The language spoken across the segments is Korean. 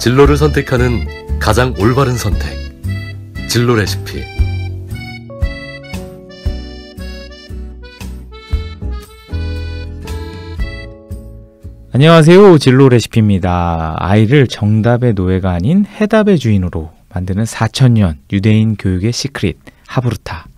진로를 선택하는 가장 올바른 선택. 진로 레시피. 안녕하세요. 진로 레시피입니다. 아이를 정답의 노예가 아닌 해답의 주인으로 만드는 4000년 유대인 교육의 시크릿, 하브루타.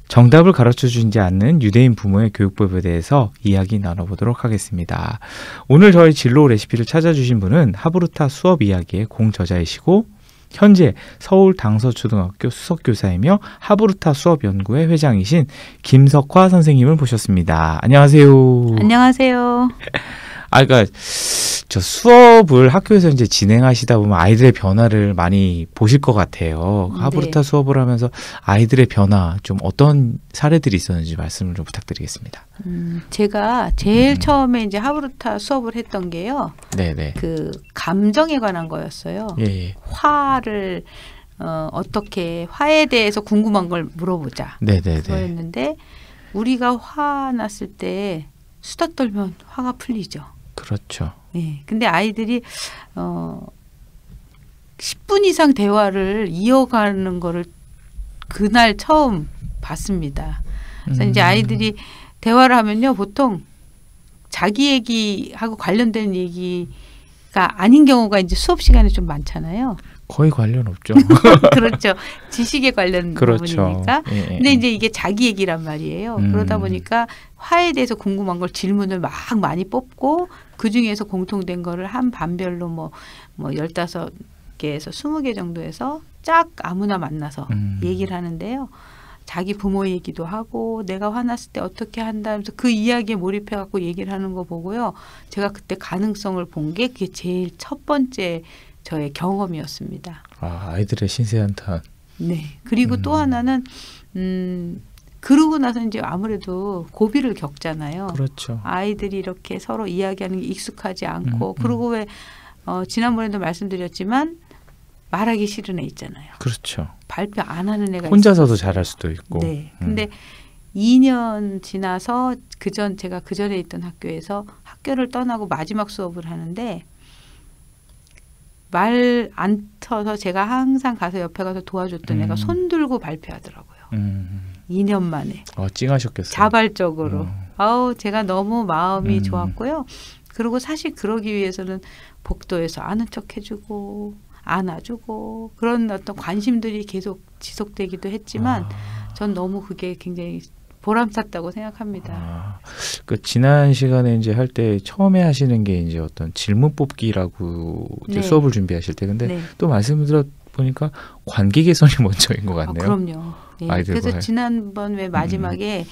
정답을 가르쳐주지 않는 유대인 부모의 교육법에 대해서 이야기 나눠보도록 하겠습니다. 오늘 저희 진로 레시피를 찾아주신 분은 하브루타 수업 이야기의 공저자이시고 현재 서울 당서초등학교 수석교사이며 하브루타 수업연구회 회장이신 김석화 선생님을 모셨습니다. 안녕하세요. 안녕하세요. 그러니까 저 수업을 학교에서 이제 진행하시다 보면 아이들의 변화를 많이 보실 것 같아요. 하브루타 수업을 하면서 아이들의 변화 좀 어떤 사례들이 있었는지 말씀을 좀 부탁드리겠습니다. 제가 제일 처음에 이제 하브루타 수업을 했던 게요. 네네. 그 감정에 관한 거였어요. 예. 화를 어떻게 화에 대해서 궁금한 걸 물어보자. 네네네. 그거였는데 우리가 화났을 때 수다 떨면 화가 풀리죠. 그렇죠. 네. 근데 아이들이 10분 이상 대화를 이어가는 거를 그날 처음 봤습니다. 그래서 이제 아이들이 대화를 하면요, 보통 자기 얘기하고 관련된 얘기가 아닌 경우가 이제 수업 시간에 좀 많잖아요. 거의 관련 없죠. 그렇죠. 지식에 관련 그렇죠. 부분이니까. 예. 근데 이제 이게 자기 얘기란 말이에요. 그러다 보니까 화에 대해서 궁금한 걸 질문을 막 많이 뽑고 그중에서 공통된 거를 한 반별로 뭐 15개에서 20개 정도에서 쫙 아무나 만나서 얘기를 하는데요. 자기 부모 얘기도 하고 내가 화났을 때 어떻게 한다 하면서 그 이야기에 몰입해 갖고 얘기를 하는 거 보고요. 제가 그때 가능성을 본 게 그게 제일 첫 번째 저의 경험이었습니다. 아이들의 신세한탄. 네. 그리고 또 하나는 그러고 나서 이제 아무래도 고비를 겪잖아요. 그렇죠. 아이들이 이렇게 서로 이야기하는 게 익숙하지 않고 그리고 왜 지난번에도 말씀드렸지만 말하기 싫은 애 있잖아요. 그렇죠. 발표 안 하는 애가 혼자서도 잘할 수도 있고. 네. 근데 2년 지나서 제가 그 전에 있던 학교에서 학교를 떠나고 마지막 수업을 하는데 말 안 터서 제가 항상 가서 옆에 가서 도와줬던 애가 손 들고 발표하더라고요. 2년 만에. 찡하셨겠어요. 자발적으로. 제가 너무 마음이 좋았고요. 그리고 사실 그러기 위해서는 복도에서 아는 척 해주고 안아주고 그런 어떤 관심들이 계속 지속되기도 했지만 전 너무 그게 굉장히 보람찼다고 생각합니다. 그 지난 시간에 이제 할 때 처음에 하시는 게 이제 어떤 질문 뽑기라고 이제 수업을 준비하실 때 근데 또 말씀을 들어보니까 관계 개선이 먼저인 것 같네요. 그럼요. 네. 그래서 지난번 왜 마지막에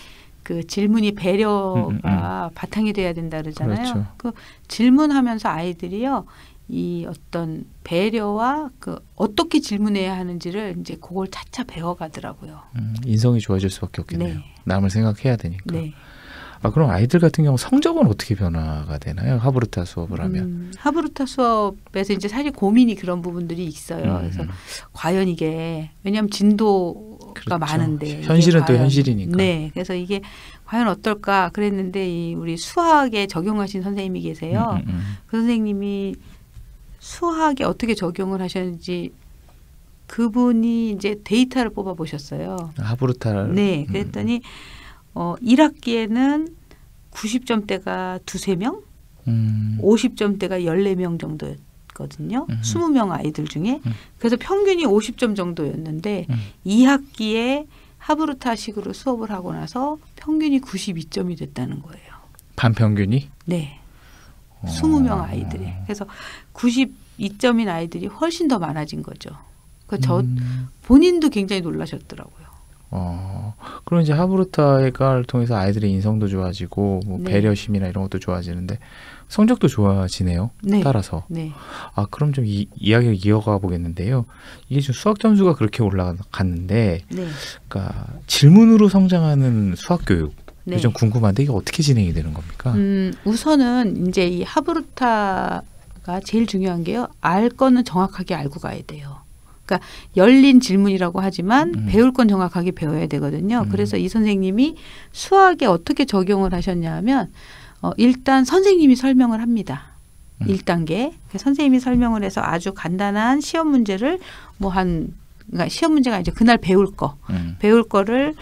그 질문이 배려가 바탕이 돼야 된다 그러잖아요. 그렇죠. 그 질문하면서 아이들이요. 이 어떤 배려와 그 어떻게 질문해야 하는지를 이제 그걸 차차 배워가더라고요. 인성이 좋아질 수밖에 없겠네요. 네. 남을 생각해야 되니까. 네. 그럼 아이들 같은 경우 성적은 어떻게 변화가 되나요? 하브루타 수업을 하면. 하브루타 수업에서 이제 사실 고민이 그런 부분들이 있어요. 그래서 과연 이게 왜냐하면 진도가 그렇죠. 많은데 현실은 또 현실이니까. 네. 그래서 이게 과연 어떨까 그랬는데 우리 수학에 적용하신 선생님이 계세요. 그 선생님이 수학에 어떻게 적용을 하셨는지 그분이 이제 데이터를 뽑아 보셨어요. 하브루타를. 네. 그랬더니 1학기에는 90점대가 2-3명, 50점대가 14명 정도였거든요. 20명 아이들 중에. 그래서 평균이 50점 정도였는데 2학기에 하브루타식으로 수업을 하고 나서 평균이 92점이 됐다는 거예요. 반평균이? 네. 20명 아이들이. 그래서 92점인 아이들이 훨씬 더 많아진 거죠. 본인도 굉장히 놀라셨더라고요. 그럼 이제 하브루타를 통해서 아이들의 인성도 좋아지고 뭐 배려심이나 이런 것도 좋아지는데 성적도 좋아지네요. 네. 따라서. 네. 그럼 좀 이야기를 이어가 보겠는데요. 이게 지금 수학 점수가 그렇게 올라갔는데, 그러니까 질문으로 성장하는 수학 교육. 네. 좀 궁금한데 이게 어떻게 진행이 되는 겁니까? 우선은 이제 이 하브루타가 제일 중요한 게요. 알 거는 정확하게 알고 가야 돼요. 그러니까 열린 질문이라고 하지만 배울 건 정확하게 배워야 되거든요. 그래서 이 선생님이 수학에 어떻게 적용을 하셨냐 하면 일단 선생님이 설명을 합니다. 1단계. 선생님이 설명을 해서 아주 간단한 시험 문제를 그러니까 시험 문제가 이제 그날 배울 거를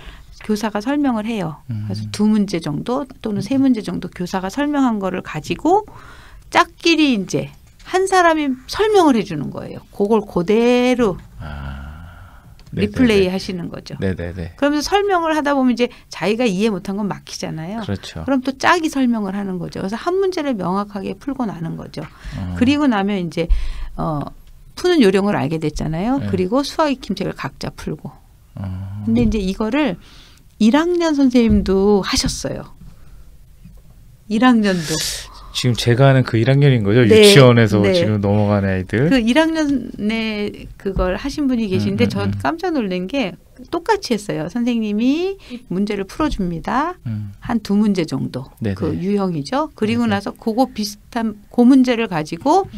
교사가 설명을 해요. 그래서 2문제 정도 또는 3문제 정도 교사가 설명한 거를 가지고 짝끼리 이제 한 사람이 설명을 해주는 거예요. 그걸 그대로 리플레이 하시는 거죠. 네네네. 그러면서 설명을 하다 보면 이제 자기가 이해 못한 건 막히잖아요. 그렇죠. 그럼 또 짝이 설명을 하는 거죠. 그래서 한 문제를 명확하게 풀고 나는 거죠. 그리고 나면 이제 푸는 요령을 알게 됐잖아요. 네. 그리고 수학 익힘책을 각자 풀고. 근데 이제 이거를 1학년 선생님도 하셨어요. 1학년도. 지금 제가 하는 그 1학년인 거죠? 네, 유치원에서 네. 지금 넘어가는 아이들. 그 1학년에 그걸 하신 분이 계신데 전 깜짝 놀란 게 똑같이 했어요. 선생님이 문제를 풀어줍니다. 한 2문제 정도. 네네. 그 유형이죠. 그리고 네네. 나서 그거 비슷한 그 문제를 가지고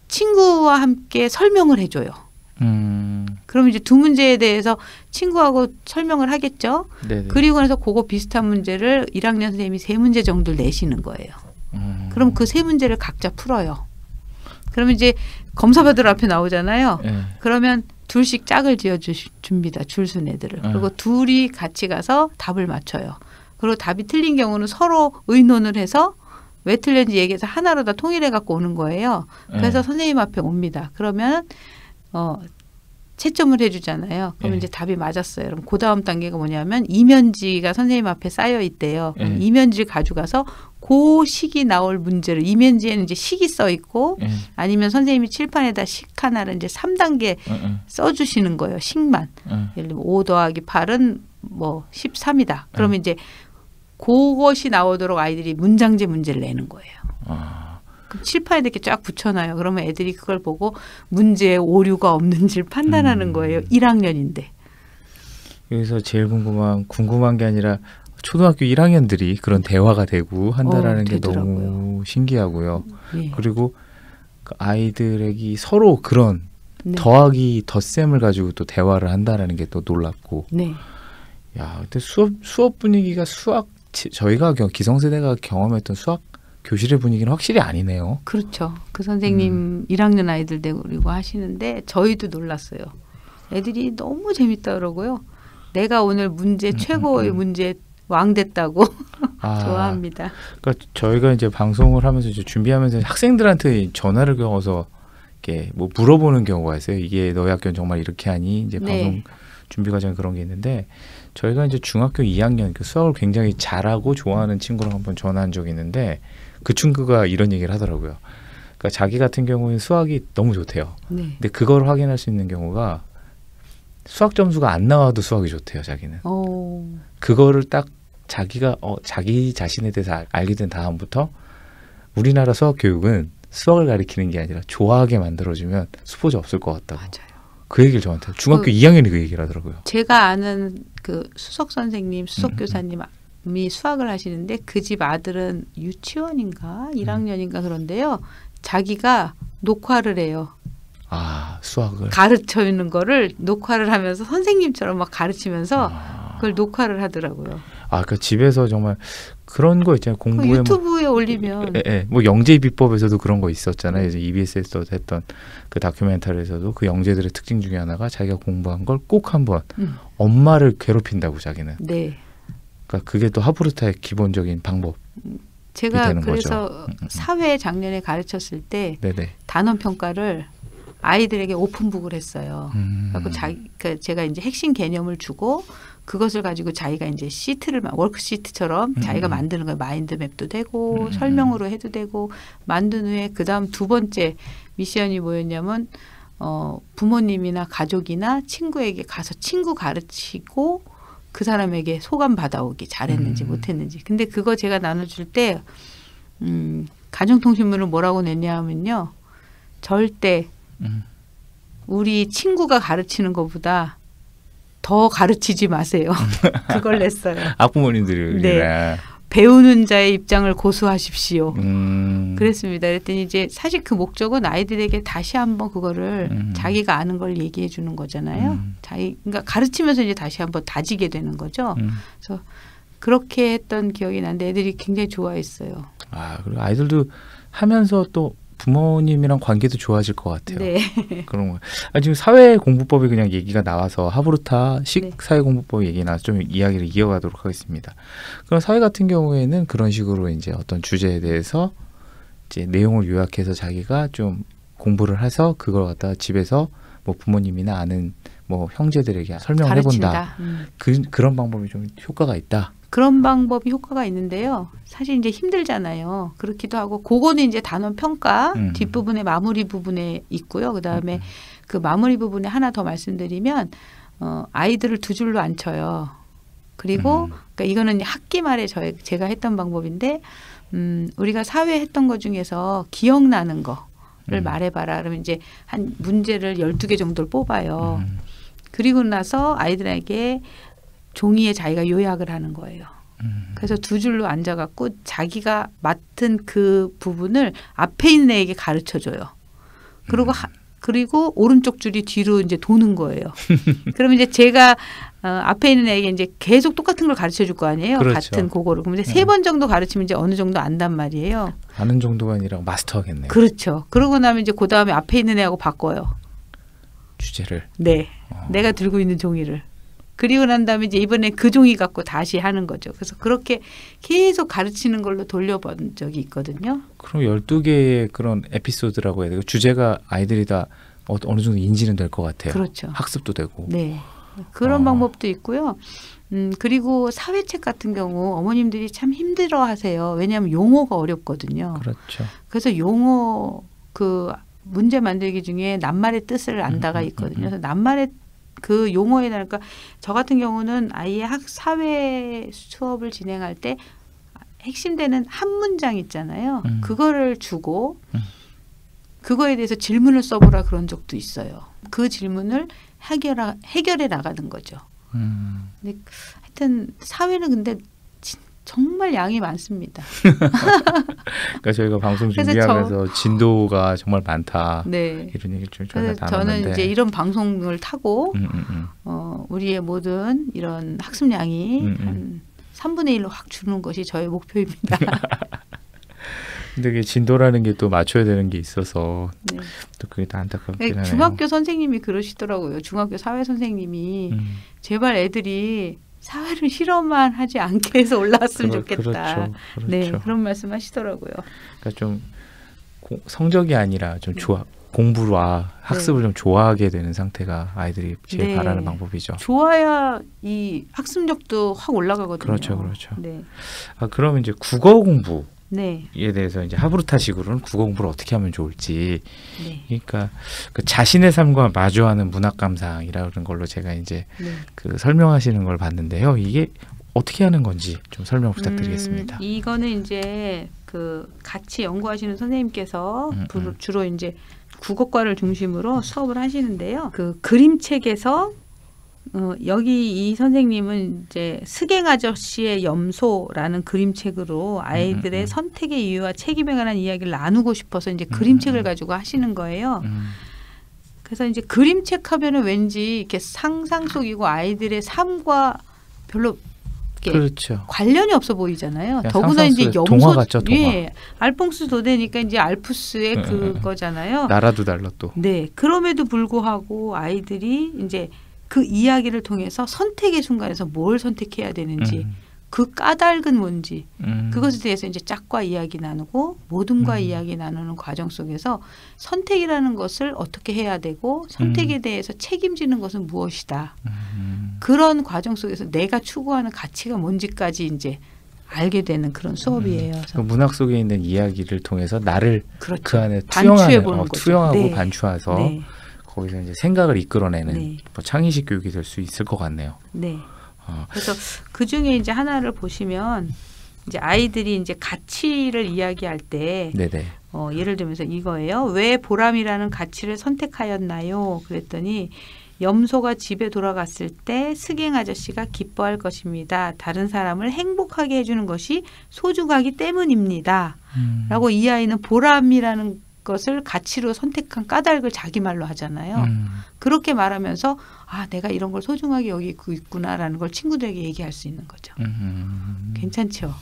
친구와 함께 설명을 해줘요. 그럼 이제 2문제에 대해서 친구하고 설명을 하겠죠. 네네. 그리고 나서 그거 비슷한 문제를 1학년 선생님이 3문제 정도를 내시는 거예요. 그럼 그 3문제를 각자 풀어요. 그러면 이제 검사받으러 앞에 나오잖아요. 네. 그러면 둘씩 짝을 지어줍니다. 줄순 애들을. 그리고 둘이 같이 가서 답을 맞춰요. 그리고 답이 틀린 경우는 서로 의논을 해서 왜 틀렸는지 얘기해서 하나로 다 통일해 갖고 오는 거예요. 그래서 선생님 앞에 옵니다. 그러면 채점을 해주잖아요. 그럼 이제 답이 맞았어요. 그럼 그 다음 단계가 뭐냐면 이면지가 선생님 앞에 쌓여 있대요. 그럼 이면지를 가져가서 그 식이 나올 문제를 이면지에는 이제 식이 써 있고 아니면 선생님이 칠판에다 식 하나를 이제 3단계 써주시는 거예요. 식만. 예를 들면 5 더하기 8은 뭐 13이다. 그러면 이제 그것이 나오도록 아이들이 문장제 문제를 내는 거예요. 그럼 칠판에 이렇게 쫙 붙여놔요. 그러면 애들이 그걸 보고 문제에 오류가 없는지를 판단하는 거예요. 1학년인데. 여기서 제일 궁금한 게 아니라 초등학교 1학년들이 그런 대화가 되고 한다라는 게 되더라고요. 너무 신기하고요. 예. 그리고 그 아이들에게 서로 그런 네. 더하기 덧셈을 가지고 또 대화를 한다라는 게 또 놀랍고. 네. 야, 근데 수업 분위기가 저희가 기성세대가 경험했던 수학 교실의 분위기는 확실히 아니네요. 그렇죠. 그 선생님 1학년 아이들 데리고 하시는데 저희도 놀랐어요. 애들이 너무 재밌다 그러고요. 내가 오늘 문제 최고의 문제 왕 됐다고 좋아합니다. 그러니까 저희가 이제 방송을 하면서 이제 준비하면서 학생들한테 전화를 걸어서 이렇게 뭐 물어보는 경우가 있어요. 이게 너희 학교는 정말 이렇게 하니? 이제 방송 준비 과정에 그런 게 있는데 저희가 이제 중학교 2학년 그 수학을 굉장히 잘하고 좋아하는 친구랑 한번 전화한 적이 있는데 그 친구가 이런 얘기를 하더라고요. 그러니까 자기 같은 경우는 수학이 너무 좋대요. 네. 근데 그걸 확인할 수 있는 경우가 수학 점수가 안 나와도 수학이 좋대요. 자기는. 그거를 딱 자기가 자기 자신에 대해서 알게 된 다음부터 우리나라 수학 교육은 수학을 가리키는 게 아니라 좋아하게 만들어주면 수포자 없을 것 같다고. 맞아요. 그 얘기를 저한테 중학교 2학년이 그 얘기를 하더라고요. 제가 아는 그 수석 선생님, 수석 교사님이 수학을 하시는데 그 집 아들은 유치원인가 1학년인가 그런데요. 자기가 녹화를 해요. 아, 수학을 가르쳐 있는 거를 녹화를 하면서 선생님처럼 막 가르치면서 그걸 녹화를 하더라고요. 아, 그 집에서 정말 그런 거 있잖아요. 공부에 유튜브에 올리면 뭐 영재 비법에서도 그런 거 있었잖아요. 이제 EBS에서 했던 그 다큐멘터리에서도 그 영재들의 특징 중에 하나가 자기가 공부한 걸 꼭 한번 엄마를 괴롭힌다고 자기는. 네. 그러니까 그게 또 하브르타의 기본적인 방법. 제가 되는 그래서 사회 작년에 가르쳤을 때 네네. 단원 평가를 아이들에게 오픈북을 했어요. 그래서 제가 이제 핵심 개념을 주고 그것을 가지고 자기가 이제 시트를 워크시트처럼 자기가 만드는 거예요. 마인드맵도 되고 설명으로 해도 되고 만든 후에 그 다음 2번째 미션이 뭐였냐면 부모님이나 가족이나 친구에게 가서 친구 가르치고 그 사람에게 소감 받아오기 잘했는지 못했는지. 근데 그거 제가 나눠줄 때 가정통신문을 뭐라고 냈냐면요. 절대 우리 친구가 가르치는 것보다 더 가르치지 마세요. 그걸 냈어요. 학부모님들이 네. 배우는 자의 입장을 고수하십시오. 그랬습니다. 그랬더니 이제 사실 그 목적은 아이들에게 다시 한번 그거를 자기가 아는 걸 얘기해 주는 거잖아요. 그러니까 가르치면서 이제 다시 한번 다지게 되는 거죠. 그래서 그렇게 했던 기억이 나는데 애들이 굉장히 좋아했어요. 아, 그리고 아이들도 하면서 또 부모님이랑 관계도 좋아질 것 같아요. 네. 그런 거. 지금 사회공부법이 그냥 얘기가 나와서 하브루타식 네. 사회공부법 얘기 나와서 좀 이야기를 이어가도록 하겠습니다. 그럼 사회 같은 경우에는 그런 식으로 이제 어떤 주제에 대해서 이제 내용을 요약해서 자기가 좀 공부를 해서 그걸 갖다가 집에서 뭐 부모님이나 아는 뭐 형제들에게 설명을 해본다. 가르친다. 그런 방법이 좀 효과가 있다. 그런 방법이 효과가 있는데요. 사실 이제 힘들잖아요. 그렇기도 하고 그거는 이제 단원 평가 뒷부분에 마무리 부분에 있고요. 그다음에 그 마무리 부분에 하나 더 말씀드리면 아이들을 두 줄로 앉혀요. 그리고 그러니까 이거는 학기 말에 제가 했던 방법인데 우리가 사회 했던 것 중에서 기억나는 거를 말해봐라. 그러면 이제 한 문제를 12개 정도를 뽑아요. 그리고 나서 아이들에게 종이에 자기가 요약을 하는 거예요. 그래서 두 줄로 앉아갖고 자기가 맡은 그 부분을 앞에 있는 애에게 가르쳐줘요. 그리고 오른쪽 줄이 뒤로 이제 도는 거예요. 그러면 이제 제가 앞에 있는 애에게 이제 계속 똑같은 걸 가르쳐 줄 거 아니에요. 그렇죠. 같은 그거를. 그럼 이제 3번 정도 가르치면 이제 어느 정도 안단 말이에요. 아는 정도가 아니라 마스터하겠네요. 그렇죠. 그러고 나면 이제 그 다음에 앞에 있는 애하고 바꿔요. 주제를. 네. 내가 들고 있는 종이를. 그리고 난 다음에 이제 이번에 그 종이 갖고 다시 하는 거죠. 그래서 그렇게 계속 가르치는 걸로 돌려본 적이 있거든요. 그럼 12개의 그런 에피소드라고 해야 되고 주제가 아이들이 다 어느 정도 인지는 될 것 같아요. 그렇죠. 학습도 되고. 네. 그런 방법도 있고요. 그리고 사회책 같은 경우 어머님들이 참 힘들어 하세요. 왜냐하면 용어가 어렵거든요. 그렇죠. 그래서 용어 그 문제 만들기 중에 낱말의 뜻을 안다가 있거든요. 그래서 낱말의 그 용어에 그러니까 저 같은 경우는 아이의 사회 수업을 진행할 때 핵심되는 한 문장 있잖아요. 그거를 주고 그거에 대해서 질문을 써보라 그런 적도 있어요. 그 질문을 해결해 나가는 거죠. 근데 하여튼 사회는 근데 정말 양이 많습니다. 그러니까 저희가 방송 준비하면서 진도가 정말 많다. 네. 이런 얘기를 좀 그래서 나눴는데. 저는 이제 이런 방송을 타고 우리의 모든 이런 학습량이 한 3분의 1로 확 주는 것이 저의 목표입니다. 근데 그 진도라는 게 또 맞춰야 되는 게 있어서 네. 또 그게 다 안타깝긴 하네요. 중학교 선생님이 그러시더라고요. 중학교 사회 선생님이 제발 애들이 사회를 실험만 하지 않게 해서 올라왔으면 좋겠다. 그렇죠. 네, 그런 말씀하시더라고요. 그러니까 좀 성적이 아니라 좀 공부와 학습을 좀 좋아하게 되는 상태가 아이들이 제일 바라는 방법이죠. 좋아야 이 학습력도 확 올라가거든요. 그렇죠. 네. 그러면 이제 국어 공부. 네. 이에 대해서 이제 하브루타식으로는 국어 공부를 어떻게 하면 좋을지. 네. 그러니까 그 자신의 삶과 마주하는 문학 감상이라는 걸로 제가 이제 그 설명하시는 걸 봤는데요. 이게 어떻게 하는 건지 좀 설명 부탁드리겠습니다. 이거는 이제 그 같이 연구하시는 선생님께서 주로 이제 국어과를 중심으로 수업을 하시는데요. 그 그림책에서 여기 이 선생님은 이제 스갱 아저씨의 염소라는 그림책으로 아이들의 선택의 이유와 책임에 관한 이야기를 나누고 싶어서 이제 그림책을 가지고 하시는 거예요. 그래서 이제 그림책 하면은 왠지 이렇게 상상 속이고 아이들의 삶과 별로 그렇죠. 관련이 없어 보이잖아요. 더구나 이제 염소, 동화 같죠, 동화. 예, 알퐁스 도데니까 이제 알프스의 그거잖아요. 나라도 달라 또. 네, 그럼에도 불구하고 아이들이 이제 그 이야기를 통해서 선택의 순간에서 뭘 선택해야 되는지, 그 까닭은 뭔지, 그것에 대해서 이제 짝과 이야기 나누고 모둠과 이야기 나누는 과정 속에서 선택이라는 것을 어떻게 해야 되고 선택에 대해서 책임지는 것은 무엇이다. 그런 과정 속에서 내가 추구하는 가치가 뭔지까지 이제 알게 되는 그런 수업이에요. 그 문학 속에 있는 이야기를 통해서 나를 그렇죠. 그 안에 투영하고 네. 반추해서 네. 거기서 이제 생각을 이끌어내는 네. 뭐 창의식 교육이 될 수 있을 것 같네요. 네. 그래서 그 중에 이제 하나를 보시면 이제 아이들이 이제 가치를 이야기할 때 네네. 예를 들면서 이거예요. 왜 보람이라는 가치를 선택하였나요? 그랬더니 염소가 집에 돌아갔을 때 스갱 아저씨가 기뻐할 것입니다. 다른 사람을 행복하게 해주는 것이 소중하기 때문입니다. 라고 이 아이는 보람이라는 것을 가치로 선택한 까닭을 자기 말로 하잖아요. 그렇게 말하면서 아 내가 이런 걸 소중하게 여기고 있구나라는 걸 친구들에게 얘기할 수 있는 거죠. 괜찮죠?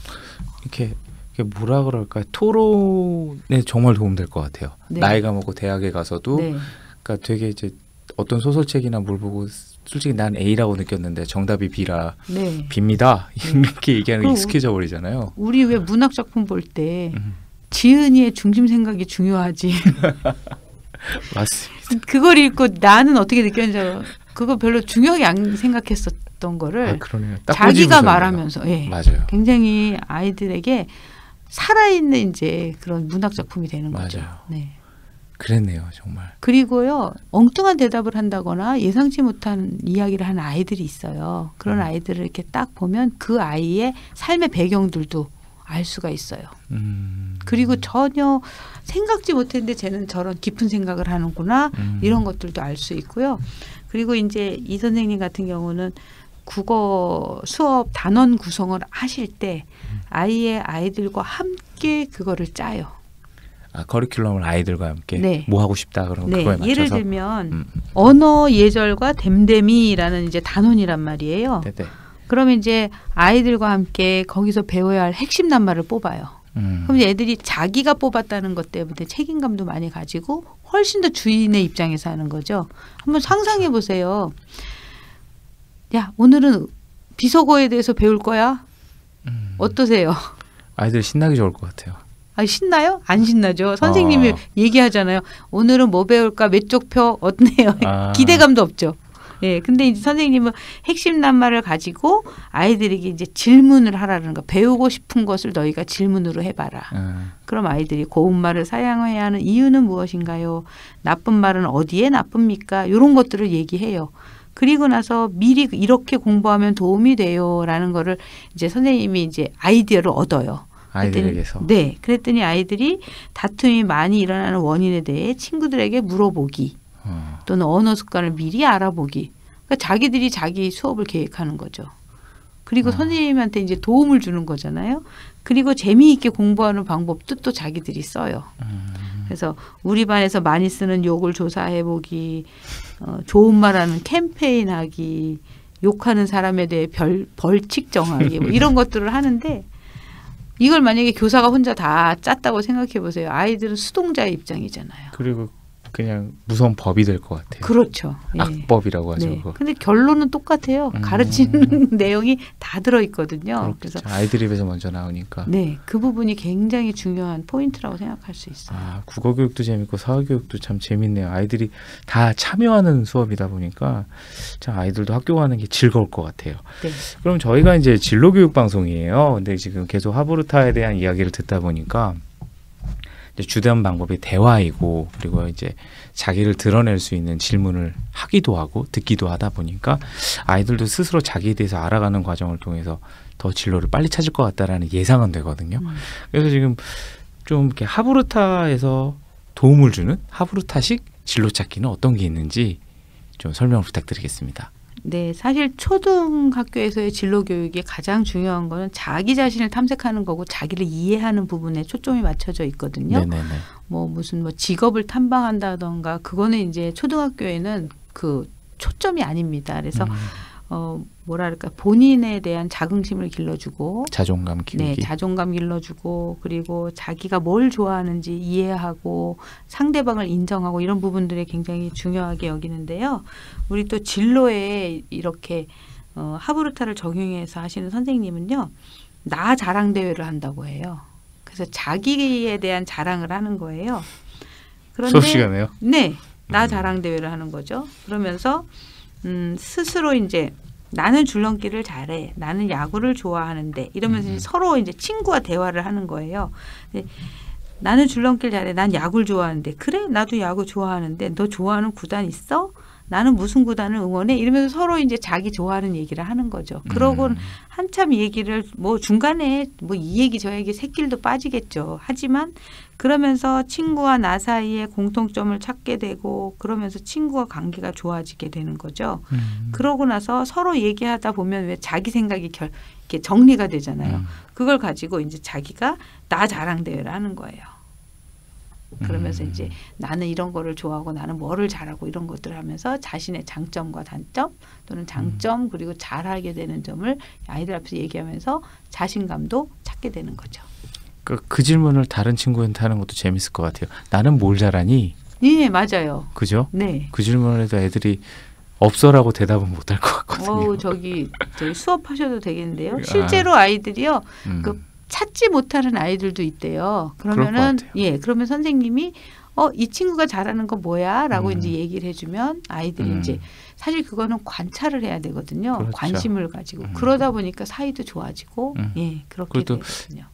이렇게 이게 뭐라 그럴까 토론에 정말 도움될 것 같아요. 네. 나이가 먹고 대학에 가서도 네. 그러니까 되게 이제 어떤 소설책이나 뭘 보고 솔직히 난 A라고 느꼈는데 정답이 B라 네. B입니다. 이렇게 얘기하는 게 그럼 익숙해져 버리잖아요. 우리 왜 문학 작품 볼 때 지은이의 중심 생각이 중요하지. 맞습니다. 그걸 읽고 나는 어떻게 느꼈는지 그거 별로 중요하게 안 생각했었던 거를 아, 그러네요. 딱 자기가 꼬집으셨네요. 말하면서 예. 맞아요. 굉장히 아이들에게 살아있는 이제 그런 문학 작품이 되는 거죠. 맞아요. 네. 그랬네요, 정말. 그리고요 엉뚱한 대답을 한다거나 예상치 못한 이야기를 하는 아이들이 있어요. 그런 아이들을 이렇게 딱 보면 그 아이의 삶의 배경들도 알 수가 있어요. 그리고 전혀 생각지 못했는데 쟤는 저런 깊은 생각을 하는구나 이런 것들도 알 수 있고요. 그리고 이제 이 선생님 같은 경우는 국어 수업 단원 구성을 하실 때 아이들과 함께 그거를 짜요. 아, 커리큘럼을 아이들과 함께 네. 뭐 하고 싶다 그러면 네, 그거에 맞춰서 예를 들면 언어 예절과 댐댐이라는 이제 단원이란 말이에요. 네네. 그러면 이제 아이들과 함께 거기서 배워야 할 핵심 낱말을 뽑아요. 그럼 이제 애들이 자기가 뽑았다는 것 때문에 책임감도 많이 가지고 훨씬 더 주인의 입장에서 하는 거죠. 한번 상상해 보세요. 야, 오늘은 비속어에 대해서 배울 거야? 어떠세요? 아이들 신나기 좋을 것 같아요. 아, 신나요? 안 신나죠. 선생님이 얘기하잖아요. 오늘은 뭐 배울까? 몇 쪽 표? 어떠네요? 기대감도 없죠. 예, 근데 이제 선생님은 핵심 낱말을 가지고 아이들에게 이제 질문을 하라는 거. 배우고 싶은 것을 너희가 질문으로 해봐라. 그럼 아이들이 고운 말을 사용해야 하는 이유는 무엇인가요? 나쁜 말은 어디에 나쁩니까? 이런 것들을 얘기해요. 그리고 나서 미리 이렇게 공부하면 도움이 돼요라는 거를 이제 선생님이 이제 아이디어를 얻어요. 아이들에게서. 네, 그랬더니 아이들이 다툼이 많이 일어나는 원인에 대해 친구들에게 물어보기. 또는 언어 습관을 미리 알아보기. 그러니까 자기들이 자기 수업을 계획하는 거죠. 그리고 선생님한테 이제 도움을 주는 거잖아요. 그리고 재미있게 공부하는 방법도 또 자기들이 써요. 그래서 우리 반에서 많이 쓰는 욕을 조사해보기, 좋은 말하는 캠페인 하기, 욕하는 사람에 대해 벌칙 정하기 뭐 이런 것들을 하는데 이걸 만약에 교사가 혼자 다 짰다고 생각해 보세요. 아이들은 수동자의 입장이잖아요. 그리고 그냥 무서운 법이 될 것 같아요. 그렇죠. 예. 악법이라고 하죠. 네. 그거. 근데 결론은 똑같아요. 가르치는 내용이 다 들어있거든요. 그래서 아이들 입에서 먼저 나오니까. 네, 그 부분이 굉장히 중요한 포인트라고 생각할 수 있어요. 아, 국어 교육도 재밌고 사회 교육도 참 재밌네요. 아이들이 다 참여하는 수업이다 보니까 참 아이들도 학교 가는 게 즐거울 것 같아요. 네. 그럼 저희가 이제 진로 교육 방송이에요. 근데 지금 계속 하브루타에 대한 이야기를 듣다 보니까 이제 주된 방법이 대화이고 그리고 이제 자기를 드러낼 수 있는 질문을 하기도 하고 듣기도 하다 보니까 아이들도 스스로 자기에 대해서 알아가는 과정을 통해서 더 진로를 빨리 찾을 것 같다라는 예상은 되거든요. 그래서 지금 좀 이렇게 하브루타에서 도움을 주는 하브루타식 진로 찾기는 어떤 게 있는지 좀 설명을 부탁드리겠습니다. 네, 사실 초등학교에서의 진로 교육이 가장 중요한 거는 자기 자신을 탐색하는 거고 자기를 이해하는 부분에 초점이 맞춰져 있거든요. 네네네. 뭐 무슨 뭐 직업을 탐방한다던가 그거는 이제 초등학교에는 그 초점이 아닙니다. 그래서 뭐랄까 본인에 대한 자긍심을 길러주고 자존감 키우기. 네, 자존감 길러주고 그리고 자기가 뭘 좋아하는지 이해하고 상대방을 인정하고 이런 부분들이 굉장히 중요하게 여기는데요. 우리 또 진로에 이렇게 하브루타를 적용해서 하시는 선생님은요. 나 자랑 대회를 한다고 해요. 그래서 자기에 대한 자랑을 하는 거예요. 그런데 수업 시간에요? 네. 나 자랑 대회를 하는 거죠. 그러면서 스스로 이제 나는 줄넘기를 잘해. 나는 야구를 좋아하는데 이러면서 이제 서로 이제 친구와 대화를 하는 거예요. 나는 줄넘기를 잘해. 난 야구를 좋아하는데 그래? 나도 야구 좋아하는데 너 좋아하는 구단 있어? 나는 무슨 구단을 응원해? 이러면서 서로 이제 자기 좋아하는 얘기를 하는 거죠. 그러고 한참 얘기를 뭐 중간에 뭐 이 얘기 저 얘기 새길도 빠지겠죠. 하지만 그러면서 친구와 나 사이에 공통점을 찾게 되고 그러면서 친구와 관계가 좋아지게 되는 거죠. 그러고 나서 서로 얘기하다 보면 왜 자기 생각이 이렇게 정리가 되잖아요. 그걸 가지고 이제 자기가 나 자랑 대회를 하는 거예요. 그러면서 이제 나는 이런 거를 좋아하고 나는 뭐를 잘하고 이런 것들을 하면서 자신의 장점과 단점 또는 장점 그리고 잘하게 되는 점을 아이들 앞에서 얘기하면서 자신감도 찾게 되는 거죠. 그 질문을 다른 친구한테 하는 것도 재밌을 것 같아요. 나는 뭘 잘하니? 예, 맞아요. 그죠? 네. 그 질문을 해도 애들이 없어라고 대답은 못할 것 같거든요. 저기 수업하셔도 되겠는데요. 실제로 아이들이요. 그 찾지 못하는 아이들도 있대요. 그러면은 그러면 선생님이 이 친구가 잘하는 거 뭐야?라고 이제 얘기를 해주면 아이들이 이제 사실 그거는 관찰을 해야 되거든요. 그렇죠. 관심을 가지고 그러다 보니까 사이도 좋아지고 그렇게 되거든요.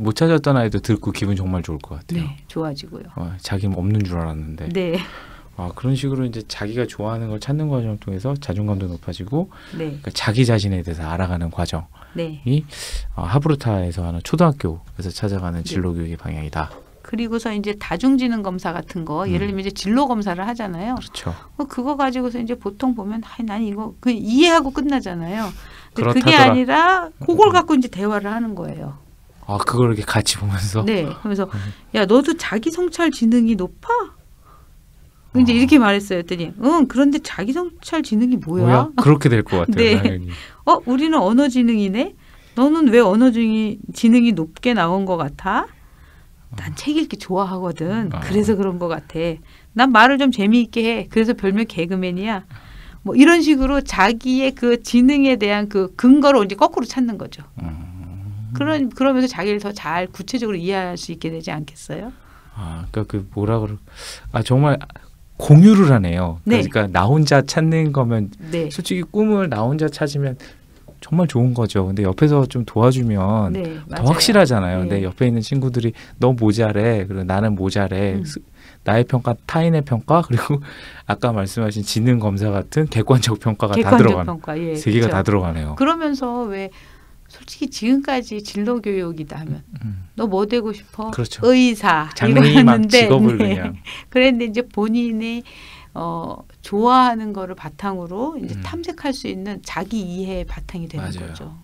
못 찾았던 아이도 듣고 기분 정말 좋을 것 같아요. 네, 좋아지고요. 자기는 없는 줄 알았는데. 네. 그런 식으로 이제 자기가 좋아하는 걸 찾는 과정을 통해서 자존감도 높아지고 네. 그러니까 자기 자신에 대해서 알아가는 과정이 네. 하브루타에서 하는 초등학교에서 찾아가는 진로 교육의 방향이다. 그리고서 이제 다중지능 검사 같은 거 예를 들면 이제 진로 검사를 하잖아요. 그렇죠. 그거 가지고서 이제 보통 보면 난 이거 그냥 이해하고 끝나잖아요. 근데 그게 그렇다더라. 아니라 그걸 갖고 이제 대화를 하는 거예요. 그걸 이렇게 같이 보면서. 네. 그러면서 야 너도 자기 성찰 지능이 높아? 이제 이렇게 말했어요. 했더니 그런데 자기 성찰 지능이 뭐야? 그렇게 될 것 같아요. 네. 당연히. 우리는 언어 지능이네. 너는 왜 언어 지능이 높게 나온 것 같아? 난 책 읽기 좋아하거든. 그래서 그런 것 같아. 난 말을 좀 재미있게 해. 그래서 별명 개그맨이야. 뭐 이런 식으로 자기의 그 지능에 대한 그 근거를 이제 거꾸로 찾는 거죠. 그러면서 자기를 더 잘 구체적으로 이해할 수 있게 되지 않겠어요? 그러니까 그 뭐라 정말 공유를 하네요. 네. 그러니까 나 혼자 찾는 거면 네. 솔직히 꿈을 나 혼자 찾으면 정말 좋은 거죠. 근데 옆에서 좀 도와주면 네, 더 맞아요. 확실하잖아요. 네. 근데 옆에 있는 친구들이 너 모자래. 그리고 나는 모자래. 나의 평가, 타인의 평가, 그리고 아까 말씀하신 지능 검사 같은 객관적 평가가 다 들어가는. 평가, 예, 세 개가 그렇죠. 다 들어가네요. 그러면서 왜 솔직히 지금까지 진로 교육이다 하면 너 뭐 되고 싶어? 그렇죠. 의사 장래희 막 이거였는데 직업을 그냥. 그랬는데 이제 본인이 좋아하는 거를 바탕으로 이제 탐색할 수 있는 자기 이해의 바탕이 되는 맞아요. 거죠.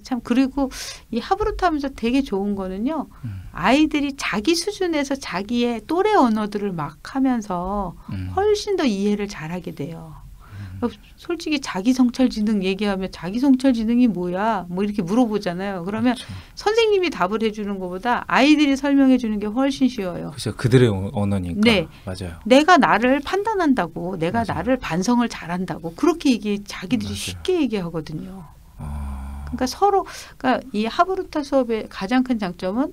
참 그리고 이 하브루타 하면서 되게 좋은 거는요. 아이들이 자기 수준에서 자기의 또래 언어들을 막 하면서 훨씬 더 이해를 잘하게 돼요. 솔직히 자기 성찰 지능 얘기하면 자기 성찰 지능이 뭐야? 뭐 이렇게 물어보잖아요. 그러면 그렇죠. 선생님이 답을 해주는 것보다 아이들이 설명해 주는 게 훨씬 쉬워요. 그렇죠. 그들의 언어니까. 네. 맞아요. 내가 나를 판단한다고, 내가 맞아요. 나를 반성을 잘한다고 그렇게 자기들이 맞아요. 쉽게 얘기하거든요. 그러니까 그러니까 이 하브루타 수업의 가장 큰 장점은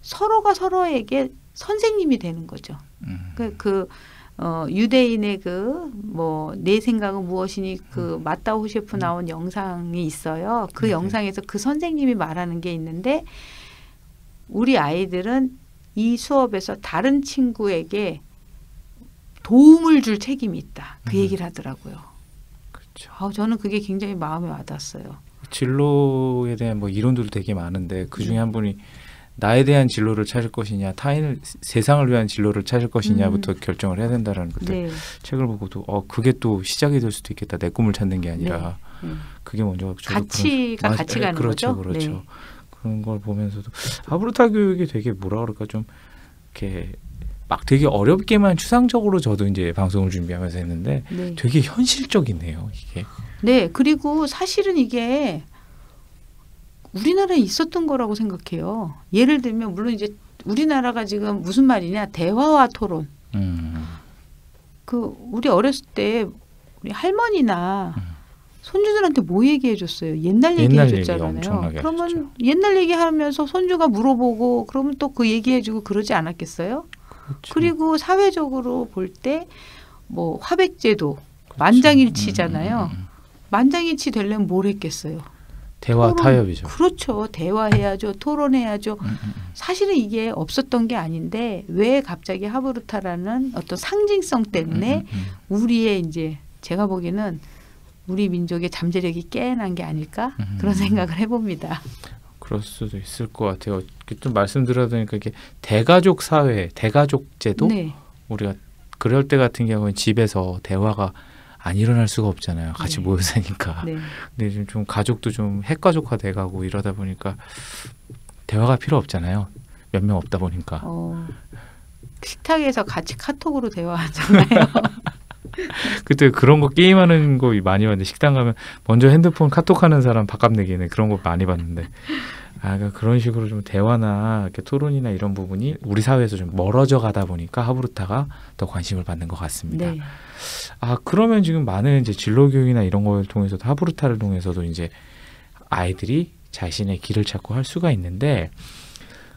서로가 서로에게 선생님이 되는 거죠. 유대인의 내 생각은 무엇이니 마따오 셰프 나온 영상이 있어요. 그 영상에서 그 선생님이 말하는 게 있는데 우리 아이들은 이 수업에서 다른 친구에게 도움을 줄 책임이 있다. 그 얘기를 하더라고요. 그렇죠. 저는 그게 굉장히 마음에 와닿았어요. 진로에 대한 이론들도 되게 많은데 그 중에 한 분이 나에 대한 진로를 찾을 것이냐, 세상을 위한 진로를 찾을 것이냐부터 결정을 해야 된다라는 그때 책을 보고도 그게 또 시작이 될 수도 있겠다. 내 꿈을 찾는 게 아니라 그게 먼저 같이 가는 그렇죠, 거죠. 그렇죠. 네. 그런 걸 보면서도 하브루타 교육이 되게 뭐라 그럴까 좀 이렇게 막 되게 어렵게만 추상적으로 저도 이제 방송을 준비하면서 했는데 되게 현실적이네요, 이게. 네, 그리고 사실은 이게 우리나라에 있었던 거라고 생각해요. 예를 들면 물론 이제 우리나라가 지금 무슨 말이냐 대화와 토론. 우리 어렸을 때 우리 할머니나 손주들한테 뭐 얘기해 줬어요? 옛날 얘기해 줬잖아요. 그러면 하셨죠. 옛날 얘기하면서 손주가 물어보고 그러면 또 그 얘기해 주고 그러지 않았겠어요? 그렇죠. 그리고 사회적으로 볼 때 화백제도 만장일치잖아요. 만장일치 되려면 뭘 했겠어요? 대화 타협이죠. 그렇죠. 대화해야죠. 토론해야죠. 사실은 이게 없었던 게 아닌데 왜 갑자기 하브루타라는 어떤 상징성 때문에 우리의 이제 제가 보기에는 우리 민족의 잠재력이 깨어난 게 아닐까 그런 생각을 해봅니다. 그럴 수도 있을 것 같아요. 좀 말씀드려보니까 이게 대가족 사회, 대가족 제도 우리가 그럴 때 같은 경우는 집에서 대화가 안 일어날 수가 없잖아요. 같이 모여 사니까. 근데 좀 가족도 좀 핵가족화 돼가고 이러다 보니까 대화가 필요 없잖아요. 몇 명 없다 보니까. 식탁에서 같이 카톡으로 대화하잖아요. 그때 그런 거 게임하는 거 많이 봤는데 식당 가면 먼저 핸드폰 카톡하는 사람 밥값 내기는 그런 거 많이 봤는데 그러니까 그런 식으로 좀 대화나 이렇게 토론이나 이런 부분이 우리 사회에서 좀 멀어져 가다 보니까 하브루타가 더 관심을 받는 것 같습니다. 네. 그러면 지금 많은 이제 진로 교육이나 이런 걸 통해서도 하브루타를 통해서도 이제 아이들이 자신의 길을 찾고 할 수가 있는데,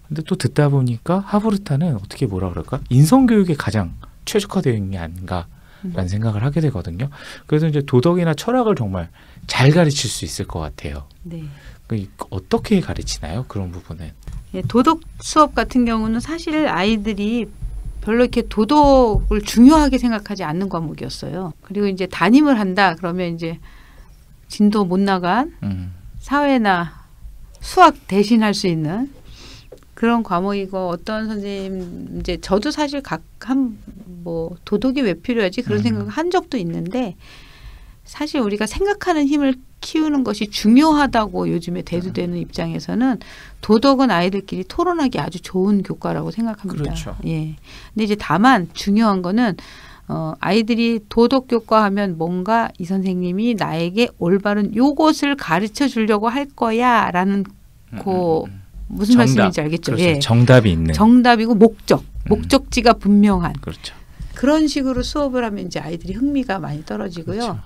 근데 또 듣다 보니까 하브루타는 어떻게 뭐라 그럴까? 인성 교육에 가장 최적화되어 있는 게 아닌가라는 생각을 하게 되거든요. 그래서 이제 도덕이나 철학을 정말 잘 가르칠 수 있을 것 같아요. 네. 어떻게 가르치나요? 그런 부분은. 예, 도덕 수업 같은 경우는 사실 아이들이 별로 이렇게 도덕을 중요하게 생각하지 않는 과목이었어요. 그리고 이제 담임을 한다 그러면 이제 진도 못 나간 사회나 수학 대신할 수 있는 그런 과목이고, 어떤 선생님 이제 저도 사실 뭐 도덕이 왜 필요하지 그런 생각을 한 적도 있는데, 사실 우리가 생각하는 힘을 키우는 것이 중요하다고 요즘에 대두되는 입장에서는 도덕은 아이들끼리 토론하기 아주 좋은 교과라고 생각합니다. 그렇죠. 예. 근데 이제 다만 중요한 거는 아이들이 도덕 교과 하면 뭔가 이 선생님이 나에게 올바른 요것을 가르쳐 주려고 할 거야라는 무슨 정답. 말씀인지 알겠죠? 그렇죠. 예. 정답이 있는. 정답이고 목적지가 분명한. 그렇죠. 그런 식으로 수업을 하면 이제 아이들이 흥미가 많이 떨어지고요. 그렇죠.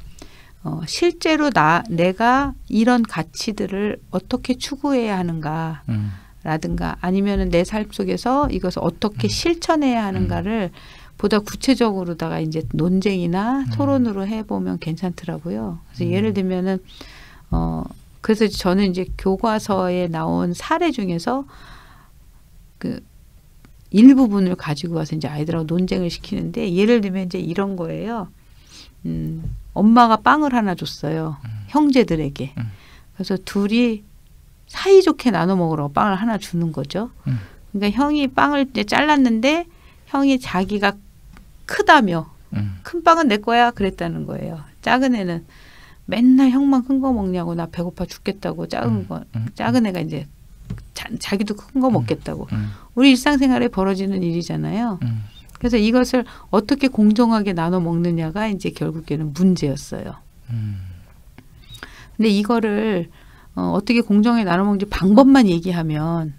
실제로 내가 이런 가치들을 어떻게 추구해야 하는가라든가 아니면은 내 삶 속에서 이것을 어떻게 실천해야 하는가를 보다 구체적으로다가 이제 논쟁이나 토론으로 해보면 괜찮더라고요. 그래서 예를 들면은 그래서 저는 이제 교과서에 나온 사례 중에서 그 일부분을 가지고 와서 이제 아이들하고 논쟁을 시키는데, 예를 들면 이제 이런 거예요. 엄마가 빵을 하나 줬어요. 형제들에게. 그래서 둘이 사이좋게 나눠 먹으라고 빵을 하나 주는 거죠. 그러니까 형이 빵을 이제 잘랐는데 형이 자기가 크다며 큰 빵은 내 거야 그랬다는 거예요. 작은 애는 맨날 형만 큰 거 먹냐고, 나 배고파 죽겠다고 작은 애가 이제 자기도 큰 거 먹겠다고. 우리 일상생활에 벌어지는 일이잖아요. 그래서 이것을 어떻게 공정하게 나눠 먹느냐가 이제 결국에는 문제였어요. 근데 이거를 어떻게 공정하게 나눠 먹는지 방법만 얘기하면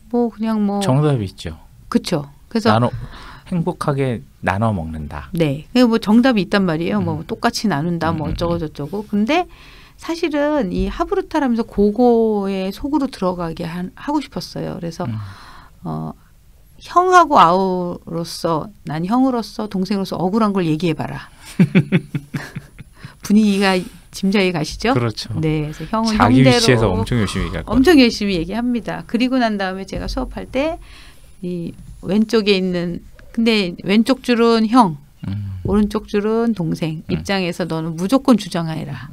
뭐 그냥 뭐 정답이 있죠. 그렇죠. 그래서 행복하게 나눠 먹는다. 네, 뭐 정답이 있단 말이에요. 뭐 똑같이 나눈다, 뭐 어쩌고 저쩌고. 근데 사실은 이 하브루타라면서 그거에 속으로 들어가게 하고 싶었어요. 그래서 형하고 아우로서, 난 형으로서 동생으로서 억울한 걸 얘기해봐라. 분위기가 짐작이 가시죠? 그렇죠. 네, 그래서 형은 자기 형대로 위치에서 엄청 열심히 얘기할 거예요. 엄청 열심히 얘기합니다. 그리고 난 다음에 제가 수업할 때 이 왼쪽에 있는, 근데 왼쪽 줄은 형, 오른쪽 줄은 동생 입장에서 너는 무조건 주장해라.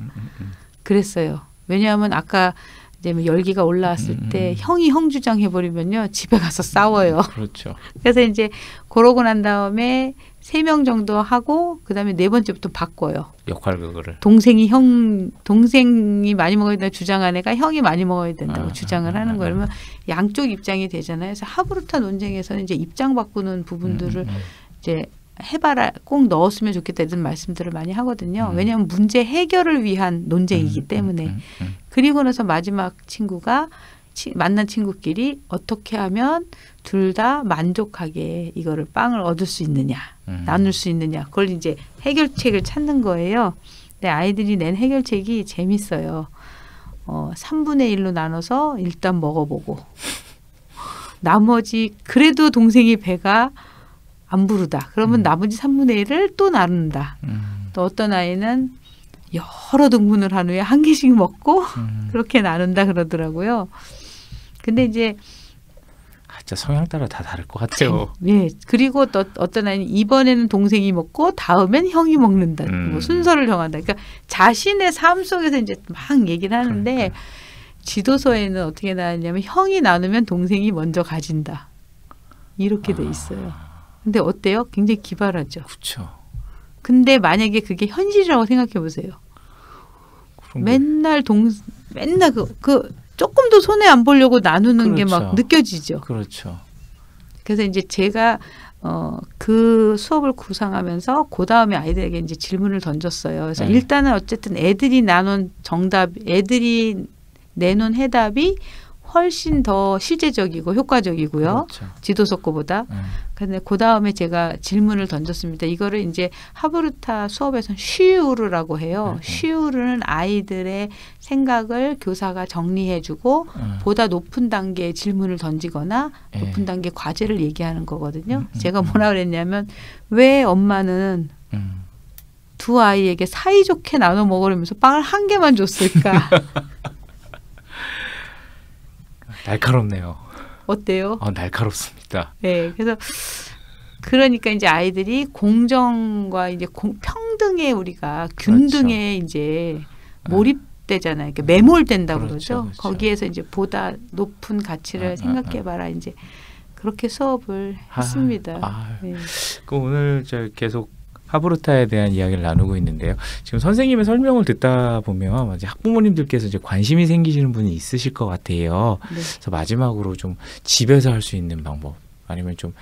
그랬어요. 왜냐하면 아까 이제 뭐 열기가 올라왔을 때 형이 형 주장해버리면요 집에 가서 싸워요. 그렇죠. 그래서 이제 그러고 난 다음에 3명 정도 하고 그다음에 4번째부터 바꿔요. 역할극을. 동생이 많이 먹어야 된다 주장한 애가 형이 많이 먹어야 된다고 주장을 하는 거예요. 그러면 양쪽 입장이 되잖아요. 그래서 하브루타 논쟁에서는 이제 입장 바꾸는 부분들을 이제 해봐라, 꼭 넣었으면 좋겠다 이런 말씀들을 많이 하거든요. 왜냐하면 문제 해결을 위한 논쟁이기 때문에. 그리고 나서 마지막 친구가 만난 친구끼리 어떻게 하면 둘 다 만족하게 이거를 빵을 얻을 수 있느냐, 나눌 수 있느냐, 그걸 이제 해결책을 찾는 거예요. 근데 아이들이 낸 해결책이 재밌어요. 3분의 1로 나눠서 일단 먹어보고 나머지 그래도 동생이 배가 안 부르다. 그러면 나머지 3분의 1을 또 나눈다. 또 어떤 아이는 여러 등분을 한 후에 한 개씩 먹고 그렇게 나눈다 그러더라고요. 근데 이제 진짜 성향 따라 다 다를 것 같아요. 예. 그리고 또 어떤 아이는 이번에는 동생이 먹고 다음엔 형이 먹는다. 뭐 순서를 정한다. 그러니까 자신의 삶 속에서 이제 막 얘기를 하는데 그러니까. 지도서에는 어떻게 나왔냐면 형이 나누면 동생이 먼저 가진다. 이렇게 돼 있어요. 근데 어때요? 굉장히 기발하죠. 그렇죠. 근데 만약에 그게 현실이라고 생각해 보세요. 맨날 그 조금 더 손해 안 보려고 나누는 게 막 느껴지죠. 그렇죠. 그래서 이제 제가 그 수업을 구상하면서 그 다음에 아이들에게 이제 질문을 던졌어요. 그래서 일단은 어쨌든 애들이 나눈 정답, 애들이 내놓은 해답이 훨씬 더 실제적이고 효과적이고요. 그렇죠. 지도서 거보다. 근데 그 다음에 제가 질문을 던졌습니다. 이거를 이제 하브루타 수업에서는 쉬우르라고 해요. 쉬우르는 아이들의 생각을 교사가 정리해주고 보다 높은 단계의 질문을 던지거나 높은 단계 과제를 얘기하는 거거든요. 제가 뭐라 그랬냐면 왜 엄마는 두 아이에게 사이좋게 나눠 먹으려면서 빵을 한 개만 줬을까? 날카롭네요. 어때요? 날카롭습니다. 네, 그래서 그러니까 이제 아이들이 공정과 이제 평등에 우리가 균등에 그렇죠. 이제 몰입되잖아요. 이렇게 매몰된다고 그렇죠, 그러죠. 그렇죠. 거기에서 이제 보다 높은 가치를 생각해봐라. 이제 그렇게 수업을 했습니다. 네. 그 오늘 저 계속 하브루타에 대한 이야기를 나누고 있는데요. 지금 선생님의 설명을 듣다 보면 이제 학부모님들께서 이제 관심이 생기시는 분이 있으실 것 같아요. 네. 그래서 마지막으로 좀 집에서 할 수 있는 방법, 아니면 좀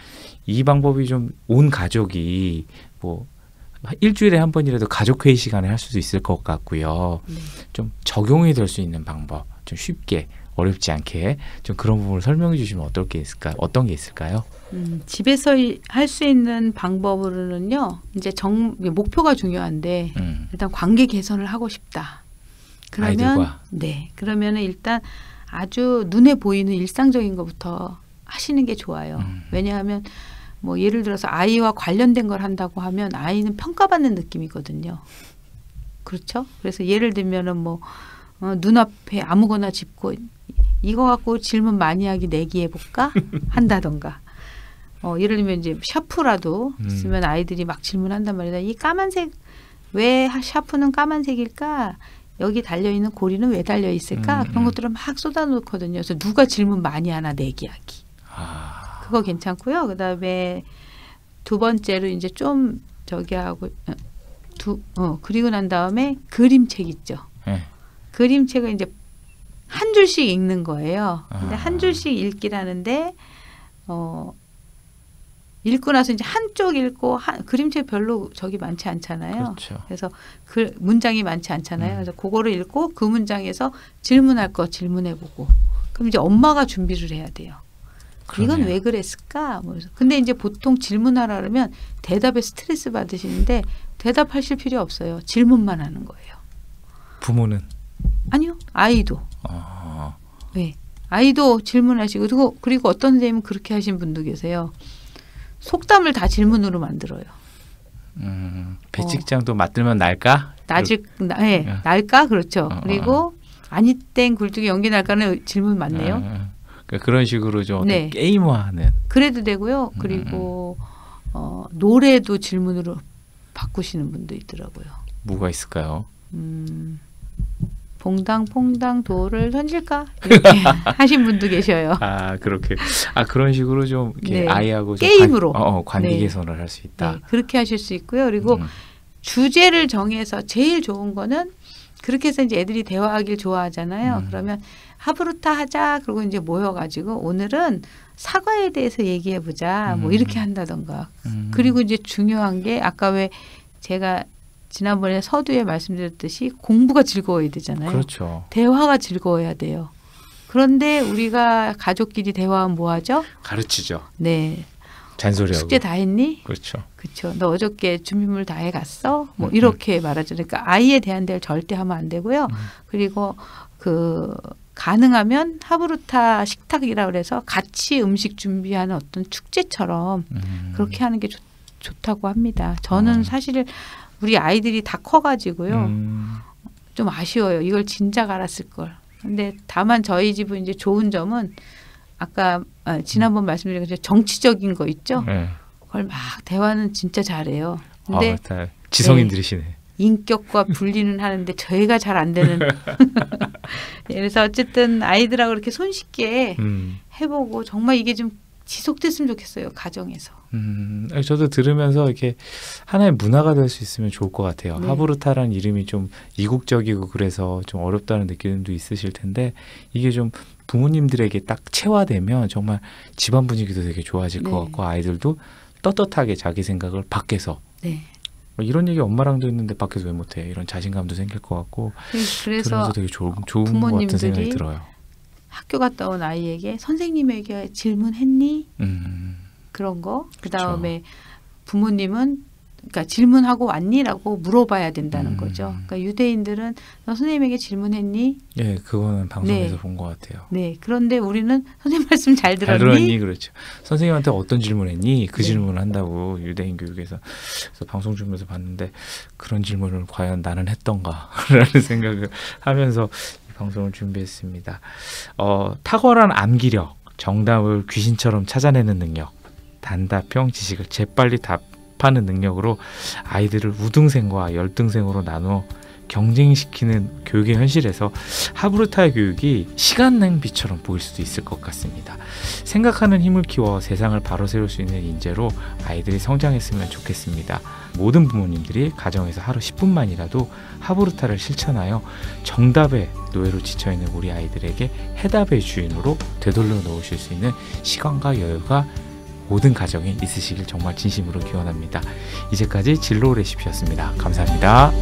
이 방법이 좀 온 가족이 뭐 일주일에 한 번이라도 가족 회의 시간에 할 수도 있을 것 같고요. 네. 좀 적용이 될 수 있는 방법, 좀 쉽게 어렵지 않게 좀 그런 부분을 설명해 주시면 어떤 게 있을까요? 집에서 할 수 있는 방법으로는요. 이제 목표가 중요한데 일단 관계 개선을 하고 싶다. 그러면 아이들과. 네, 그러면은 일단 아주 눈에 보이는 일상적인 것부터 하시는 게 좋아요. 왜냐하면 뭐 예를 들어서 아이와 관련된 걸 한다고 하면 아이는 평가받는 느낌이거든요. 그렇죠? 그래서 예를 들면은 뭐 눈앞에 아무거나 짚고 이거 갖고 질문 많이 하기 내기 해볼까? 한다던가. 예를 들면 이제 샤프라도 있으면 아이들이 막 질문한단 말이다. 이 까만색, 왜 샤프는 까만색일까? 여기 달려있는 고리는 왜 달려있을까? 그런 것들을 막 쏟아놓거든요. 그래서 누가 질문 많이 하나 내기하기. 그거 괜찮고요. 그 다음에 두 번째로 이제 좀 저기 하고 그리고 난 다음에 그림책 있죠. 네. 그림책을 이제 한 줄씩 읽는 거예요. 근데 한 줄씩 읽기라는데 읽고 나서 이제 한쪽 읽고 그림책 별로 저기 많지 않잖아요. 그렇죠. 그래서 그 문장이 많지 않잖아요. 그래서 그거를 읽고 그 문장에서 질문할 거 질문해보고 그럼 이제 엄마가 준비를 해야 돼요. 그러네요. 이건 왜 그랬을까? 뭐 근데 이제 보통 질문하라 그러면 대답에 스트레스 받으시는데 대답하실 필요 없어요. 질문만 하는 거예요. 부모는? 아니요. 아이도. 네. 아이도 질문하시고 그리고 어떤 선생님은 그렇게 하신 분도 계세요. 속담을 다 질문으로 만들어요. 배직장도 맞들면 날까? 네, 날까? 그렇죠. 그리고 아니 땡 굴뚝에 연기 날까는 질문 맞네요. 그러니까 그런 식으로 좀 네. 게임화하는. 그래도 되고요. 그리고 노래도 질문으로 바꾸시는 분도 있더라고요. 뭐가 있을까요? 봉당퐁당 돌을 던질까? 이렇게 하신 분도 계셔요. 그렇게. 그런 식으로 좀 이렇게 네. 아이하고 좀 게임으로. 관계 네. 개선을 할 수 있다. 네, 그렇게 하실 수 있고요. 그리고 주제를 정해서 제일 좋은 거는 그렇게 해서 이제 애들이 대화하길 좋아하잖아요. 그러면 하브루타 하자. 그러고 이제 모여가지고 오늘은 사과에 대해서 얘기해보자. 뭐 이렇게 한다던가. 그리고 이제 중요한 게 아까 왜 제가 지난번에 서두에 말씀드렸듯이 공부가 즐거워야 되잖아요. 그렇죠. 대화가 즐거워야 돼요. 그런데 우리가 가족끼리 대화하면 뭐 하죠? 가르치죠. 네. 잔소리하고. 숙제 다 했니? 그렇죠. 그렇죠. 너 어저께 준비물 다 해갔어? 뭐 이렇게 말하죠. 그러니까 아이에 대한 대화를 절대 하면 안 되고요. 그리고 가능하면 하브루타 식탁이라 그래서 같이 음식 준비하는 어떤 축제처럼 그렇게 하는 게 좋다고 합니다. 저는 사실 우리 아이들이 다 커가지고요. 좀 아쉬워요. 이걸 진작 알았을 걸. 근데 다만 저희 집은 이제 좋은 점은 아까 지난번 말씀드린 것처럼 정치적인 거 있죠. 네. 그걸 막 대화는 진짜 잘해요. 근데 지성인들이시네. 인격과 분리는 하는데 저희가 잘 안 되는. 그래서 어쨌든 아이들하고 이렇게 손쉽게 해보고 정말 이게 좀 지속됐으면 좋겠어요. 가정에서. 저도 들으면서 이렇게 하나의 문화가 될 수 있으면 좋을 것 같아요. 네. 하브루타라는 이름이 좀 이국적이고 그래서 좀 어렵다는 느낌도 있으실 텐데 이게 좀 부모님들에게 딱 체화되면 정말 집안 분위기도 되게 좋아질 것 네. 같고 아이들도 떳떳하게 자기 생각을 밖에서 네. 이런 얘기 엄마랑도 했는데 밖에서 왜 못해? 이런 자신감도 생길 것 같고 그래서 들으면서 되게 좋은 것 같은 부모님들이 생각이 들어요. 학교 갔다 온 아이에게 선생님에게 질문했니? 음, 그런 거. 그다음에 부모님은 그러니까 질문하고 왔니라고 물어봐야 된다는 거죠. 그러니까 유대인들은 너 선생님에게 질문했니? 예, 그거는 방송에서 네. 본 것 같아요. 네. 그런데 우리는 선생님 말씀 잘 잘 들었니? 들었니? 그렇죠. 선생님한테 어떤 질문했니? 그 네. 질문을 한다고 유대인 교육에서. 그래서 방송 주면서 봤는데 그런 질문을 과연 나는 했던가라는 생각을 하면서 이 방송을 준비했습니다. 탁월한 암기력, 정답을 귀신처럼 찾아내는 능력, 단답형 지식을 재빨리 답하는 능력으로 아이들을 우등생과 열등생으로 나누어 경쟁시키는 교육의 현실에서 하브르타의 교육이 시간 낭비처럼 보일 수도 있을 것 같습니다. 생각하는 힘을 키워 세상을 바로 세울 수 있는 인재로 아이들이 성장했으면 좋겠습니다. 모든 부모님들이 가정에서 하루 10분만이라도 하브르타를 실천하여 정답의 노예로 지쳐있는 우리 아이들에게 해답의 주인으로 되돌려 놓으실 수 있는 시간과 여유가 모든 가정에 있으시길 정말 진심으로 기원합니다. 이제까지 진로 레시피였습니다. 감사합니다.